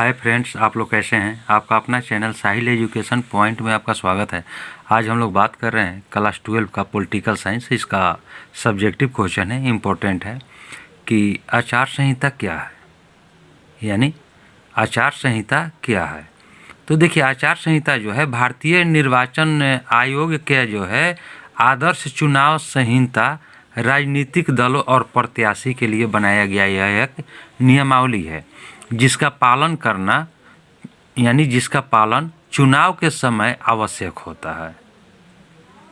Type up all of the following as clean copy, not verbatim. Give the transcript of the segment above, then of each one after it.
Hi friends, आप लोग कैसे हैं। आपका अपना चैनल साहिल एजुकेशन पॉइंट में आपका स्वागत है। आज हम लोग बात कर रहे हैं क्लास 12 का पॉलिटिकल साइंस। इसका सब्जेक्टिव क्वेश्चन है, इम्पोर्टेंट है कि आचार संहिता क्या है, यानी आचार संहिता क्या है। तो देखिए, आचार संहिता जो है भारतीय निर्वाचन आयोग के जो है आदर्श चुनाव संहिता राजनीतिक दलों और प्रत्याशी के लिए बनाया गया यह एक नियमावली है, जिसका पालन करना यानी जिसका पालन चुनाव के समय आवश्यक होता है।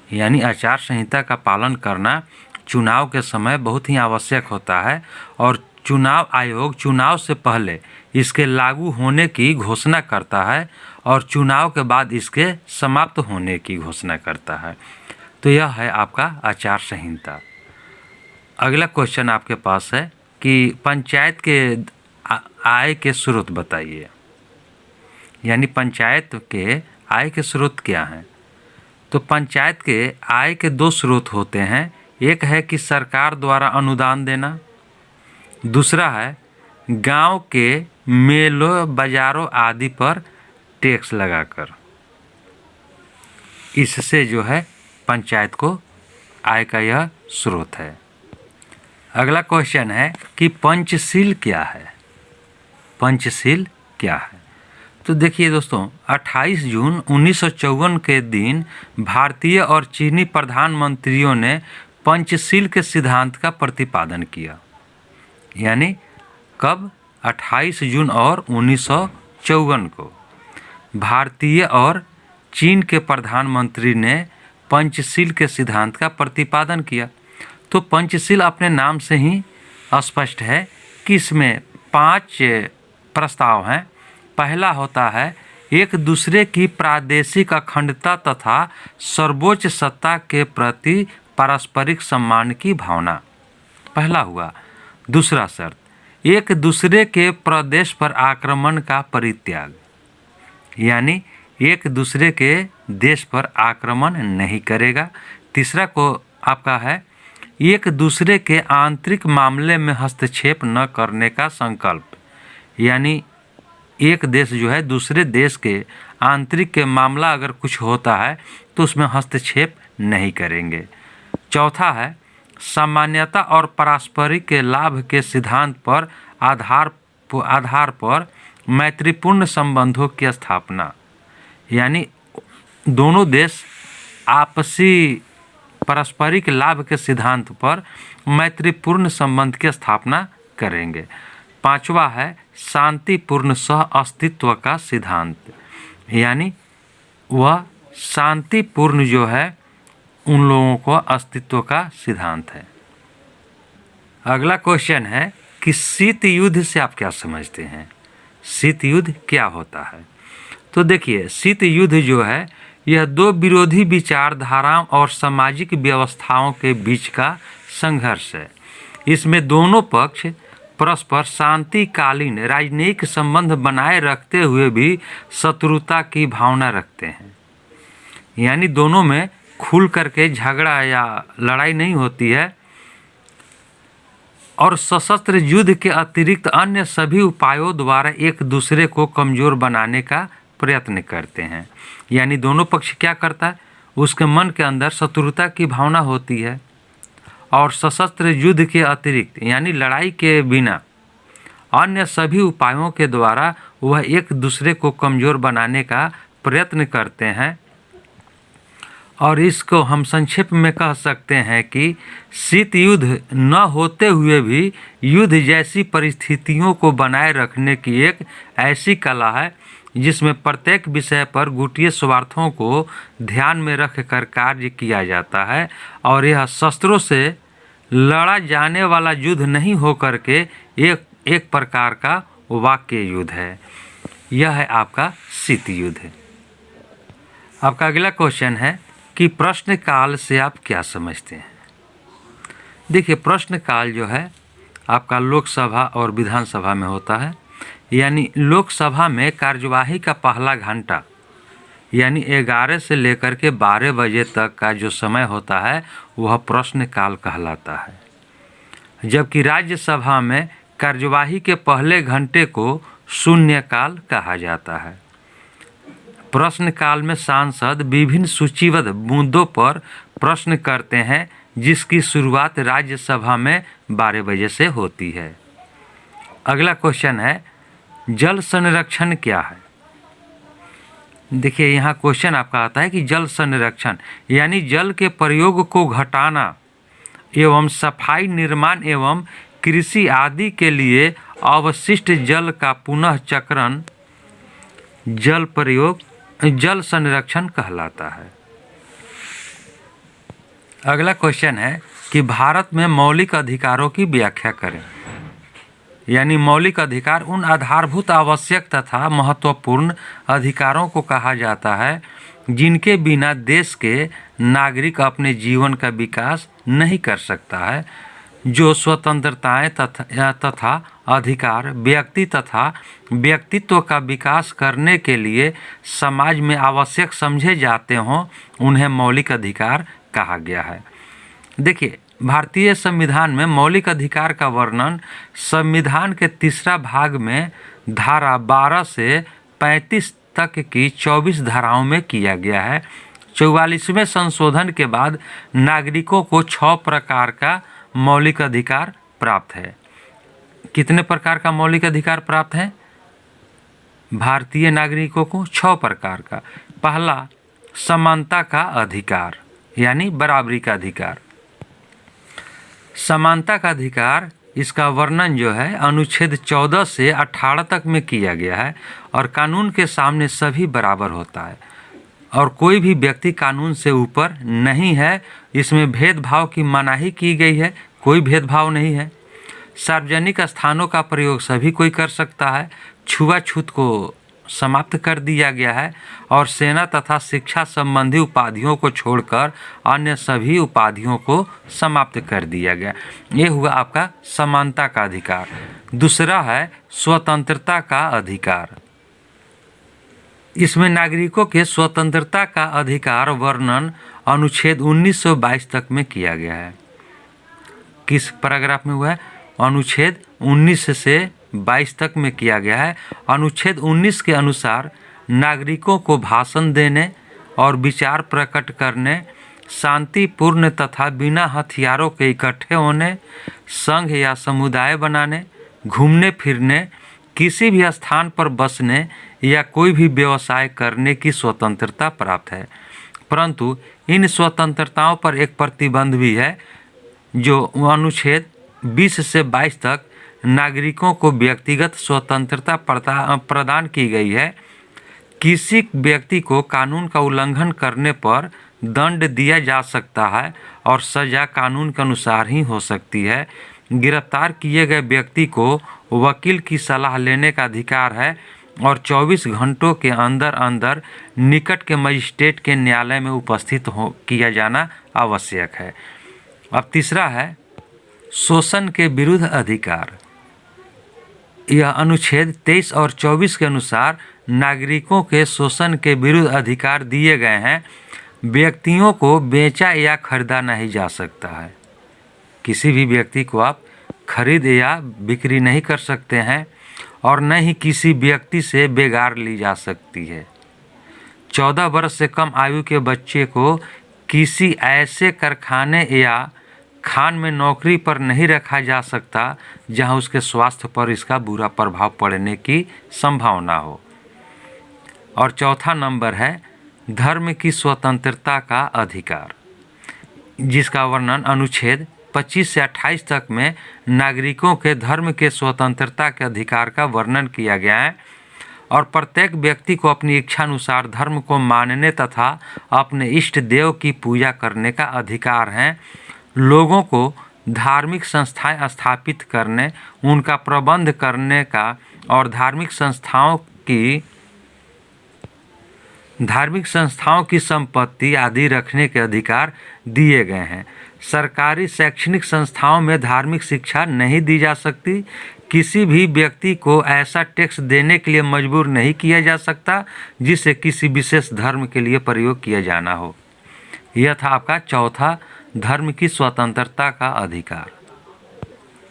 यानी आचार संहिता का पालन करना चुनाव के समय बहुत ही आवश्यक होता है और चुनाव आयोग चुनाव से पहले इसके लागू होने की घोषणा करता है और चुनाव के बाद इसके समाप्त होने की घोषणा करता है। तो यह है आपका आचार संहिता। अगला क्वेश्चन आपके पास है कि पंचायत के आय के स्रोत बताइए, यानी पंचायत के आय के स्रोत क्या हैं। तो पंचायत के आय के दो स्रोत होते हैं। एक है कि सरकार द्वारा अनुदान देना, दूसरा है गांव के मेलों बाजारों आदि पर टैक्स लगाकर। इससे जो है पंचायत को आय का यह स्रोत है। अगला क्वेश्चन है कि पंचशील क्या है। पंचशील क्या है। तो देखिए दोस्तों, 28 जून 1954 के दिन भारतीय और चीनी प्रधानमंत्रियों ने पंचशील के सिद्धांत का प्रतिपादन किया। यानी कब? 28 जून और 1954 को भारतीय और चीन के प्रधानमंत्री ने पंचशील के सिद्धांत का प्रतिपादन किया। तो पंचशील अपने नाम से ही स्पष्ट है कि इसमें 5 प्रस्ताव हैं। पहला होता है एक दूसरे की प्रादेशिक अखंडता तथा सर्वोच्च सत्ता के प्रति पारस्परिक सम्मान की भावना, पहला हुआ। दूसरा शर्त, एक दूसरे के प्रदेश पर आक्रमण का परित्याग, यानी एक दूसरे के देश पर आक्रमण नहीं करेगा। तीसरा को आपका है एक दूसरे के आंतरिक मामले में हस्तक्षेप न करने का संकल्प, यानी एक देश जो है दूसरे देश के आंतरिक के मामला अगर कुछ होता है तो उसमें हस्तक्षेप नहीं करेंगे। चौथा है सामान्यता और पारस्परिक के लाभ के सिद्धांत पर आधार पर मैत्रीपूर्ण संबंधों की स्थापना, यानी दोनों देश आपसी पारस्परिक लाभ के सिद्धांत पर मैत्रीपूर्ण संबंध की स्थापना करेंगे। पांचवा है शांतिपूर्ण सह अस्तित्व का सिद्धांत, यानी वह शांतिपूर्ण जो है उन लोगों को अस्तित्व का सिद्धांत है। अगला क्वेश्चन है कि शीत युद्ध से आप क्या समझते हैं। शीत युद्ध क्या होता है। तो देखिए, शीत युद्ध जो है यह दो विरोधी विचारधाराओं और सामाजिक व्यवस्थाओं के बीच का संघर्ष है। इसमें दोनों पक्ष परस्पर शांतिकालीन राजनयिक संबंध बनाए रखते हुए भी शत्रुता की भावना रखते हैं। यानी दोनों में खुल करके झगड़ा या लड़ाई नहीं होती है और सशस्त्र युद्ध के अतिरिक्त अन्य सभी उपायों द्वारा एक दूसरे को कमजोर बनाने का प्रयत्न करते हैं। यानी दोनों पक्ष क्या करता है, उसके मन के अंदर शत्रुता की भावना होती है और सशस्त्र युद्ध के अतिरिक्त यानी लड़ाई के बिना अन्य सभी उपायों के द्वारा वह एक दूसरे को कमज़ोर बनाने का प्रयत्न करते हैं। और इसको हम संक्षेप में कह सकते हैं कि शीत युद्ध न होते हुए भी युद्ध जैसी परिस्थितियों को बनाए रखने की एक ऐसी कला है जिसमें प्रत्येक विषय पर गुटीय स्वार्थों को ध्यान में रखकर कार्य किया जाता है और यह शस्त्रों से लड़ा जाने वाला युद्ध नहीं होकर के एक प्रकार का वाक्य युद्ध है। यह है आपका शीत युद्ध। आपका अगला क्वेश्चन है कि प्रश्न काल से आप क्या समझते हैं। देखिए, प्रश्न काल जो है आपका लोकसभा और विधानसभा में होता है। यानी लोकसभा में कार्यवाही का पहला घंटा यानी 11 से लेकर के 12 बजे तक का जो समय होता है वह प्रश्न काल कहलाता है। जबकि राज्यसभा में कार्यवाही के पहले घंटे को शून्यकाल कहा जाता है। प्रश्नकाल में सांसद विभिन्न सूचीबद्ध मुद्दों पर प्रश्न करते हैं, जिसकी शुरुआत राज्यसभा में 12 बजे से होती है। अगला क्वेश्चन है, जल संरक्षण क्या है? देखिए यहाँ क्वेश्चन आपका आता है कि जल संरक्षण यानी जल के प्रयोग को घटाना एवं सफाई, निर्माण एवं कृषि आदि के लिए अवशिष्ट जल का पुनः चक्रण जल प्रयोग जल संरक्षण कहलाता है। अगला क्वेश्चन है कि भारत में मौलिक अधिकारों की व्याख्या करें। यानी मौलिक अधिकार उन आधारभूत आवश्यक तथा महत्वपूर्ण अधिकारों को कहा जाता है जिनके बिना देश के नागरिक अपने जीवन का विकास नहीं कर सकता है, जो स्वतंत्रताएं तथा अधिकार व्यक्ति तथा व्यक्तित्व का विकास करने के लिए समाज में आवश्यक समझे जाते हों, उन्हें मौलिक अधिकार कहा गया है। देखिए भारतीय संविधान में मौलिक अधिकार का वर्णन संविधान के तीसरा भाग में धारा 12 से 35 तक की 24 धाराओं में किया गया है। 44वें संशोधन के बाद नागरिकों को 6 प्रकार का मौलिक अधिकार प्राप्त है। कितने प्रकार का मौलिक अधिकार प्राप्त है? भारतीय नागरिकों को 6 प्रकार का। पहला, समानता का अधिकार यानी बराबरी का अधिकार। समानता का अधिकार, इसका वर्णन जो है अनुच्छेद 14 से 18 तक में किया गया है और कानून के सामने सभी बराबर होता है और कोई भी व्यक्ति कानून से ऊपर नहीं है। इसमें भेदभाव की मनाही की गई है, कोई भेदभाव नहीं है। सार्वजनिक स्थानों का प्रयोग सभी कोई कर सकता है। छुआछूत को समाप्त कर दिया गया है और सेना तथा शिक्षा संबंधी उपाधियों को छोड़कर अन्य सभी उपाधियों को समाप्त कर दिया गया। ये हुआ आपका समानता का अधिकार। दूसरा है स्वतंत्रता का अधिकार। इसमें नागरिकों के स्वतंत्रता का अधिकार वर्णन अनुच्छेद 1922 तक में किया गया है। किस पैराग्राफ में हुआ है? अनुच्छेद 19 से 22 तक में किया गया है। अनुच्छेद 19 के अनुसार नागरिकों को भाषण देने और विचार प्रकट करने, शांतिपूर्ण तथा बिना हथियारों के इकट्ठे होने, संघ या समुदाय बनाने, घूमने फिरने, किसी भी स्थान पर बसने या कोई भी व्यवसाय करने की स्वतंत्रता प्राप्त है। परंतु इन स्वतंत्रताओं पर एक प्रतिबंध भी है, जो अनुच्छेद 20 से 22 तक नागरिकों को व्यक्तिगत स्वतंत्रता प्रदान की गई है। किसी व्यक्ति को कानून का उल्लंघन करने पर दंड दिया जा सकता है और सजा कानून के अनुसार ही हो सकती है। गिरफ्तार किए गए व्यक्ति को वकील की सलाह लेने का अधिकार है और 24 घंटों के अंदर अंदर निकट के मजिस्ट्रेट के न्यायालय में उपस्थित किया जाना आवश्यक है। अब तीसरा है शोषण के विरुद्ध अधिकार। यह अनुच्छेद 23 और 24 के अनुसार नागरिकों के शोषण के विरुद्ध अधिकार दिए गए हैं। व्यक्तियों को बेचा या खरीदा नहीं जा सकता है। किसी भी व्यक्ति को आप खरीद या बिक्री नहीं कर सकते हैं और न ही किसी व्यक्ति से बेगार ली जा सकती है। 14 वर्ष से कम आयु के बच्चे को किसी ऐसे कारखाने या खान में नौकरी पर नहीं रखा जा सकता जहां उसके स्वास्थ्य पर इसका बुरा प्रभाव पड़ने की संभावना हो। और चौथा नंबर है धर्म की स्वतंत्रता का अधिकार, जिसका वर्णन अनुच्छेद 25 से 28 तक में नागरिकों के धर्म के स्वतंत्रता के अधिकार का वर्णन किया गया है और प्रत्येक व्यक्ति को अपनी इच्छा अनुसार धर्म को मानने तथा अपने इष्ट देव की पूजा करने का अधिकार है। लोगों को धार्मिक संस्थाएं स्थापित करने, उनका प्रबंध करने का और धार्मिक संस्थाओं की संपत्ति आदि रखने के अधिकार दिए गए हैं। सरकारी शैक्षणिक संस्थाओं में धार्मिक शिक्षा नहीं दी जा सकती। किसी भी व्यक्ति को ऐसा टैक्स देने के लिए मजबूर नहीं किया जा सकता जिसे किसी विशेष धर्म के लिए प्रयोग किया जाना हो। यह था आपका चौथा धर्म की स्वतंत्रता का अधिकार।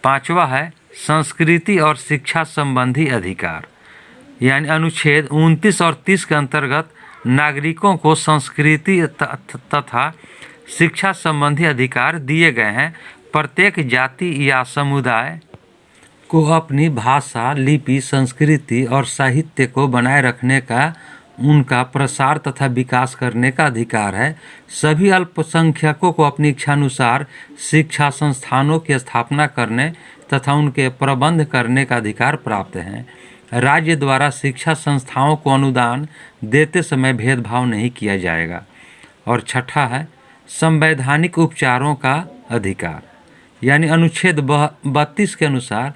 पांचवा है संस्कृति और शिक्षा संबंधी अधिकार। यानी अनुच्छेद 29 और 30 के अंतर्गत नागरिकों को संस्कृति तथा शिक्षा संबंधी अधिकार दिए गए हैं। प्रत्येक जाति या समुदाय को अपनी भाषा, लिपि, संस्कृति और साहित्य को बनाए रखने का, उनका प्रसार तथा विकास करने का अधिकार है। सभी अल्पसंख्यकों को अपनी इच्छानुसार शिक्षा संस्थानों की स्थापना करने तथा उनके प्रबंध करने का अधिकार प्राप्त है। राज्य द्वारा शिक्षा संस्थाओं को अनुदान देते समय भेदभाव नहीं किया जाएगा। और छठा है संवैधानिक उपचारों का अधिकार, यानी अनुच्छेद 32 के अनुसार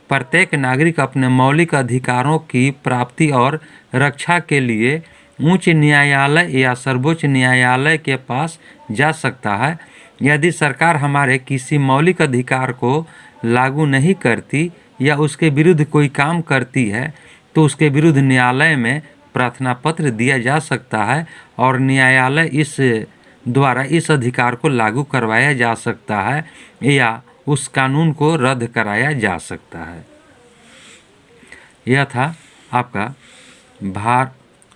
प्रत्येक नागरिक अपने मौलिक अधिकारों की प्राप्ति और रक्षा के लिए उच्च न्यायालय या सर्वोच्च न्यायालय के पास जा सकता है। यदि सरकार हमारे किसी मौलिक अधिकार को लागू नहीं करती या उसके विरुद्ध कोई काम करती है तो उसके विरुद्ध न्यायालय में प्रार्थना पत्र दिया जा सकता है और न्यायालय इस द्वारा इस अधिकार को लागू करवाया जा सकता है या उस कानून को रद्द कराया जा सकता है। यह था आपका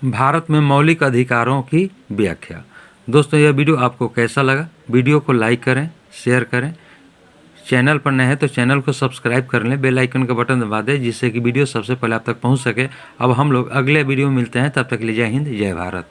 भारत में मौलिक अधिकारों की व्याख्या। दोस्तों, यह वीडियो आपको कैसा लगा? वीडियो को लाइक करें, शेयर करें। चैनल पर नए हैं तो चैनल को सब्सक्राइब कर लें, बेल आइकन का बटन दबा दें जिससे कि वीडियो सबसे पहले आप तक पहुंच सके। अब हम लोग अगले वीडियो में मिलते हैं, तब तक के लिए जय हिंद, जय भारत।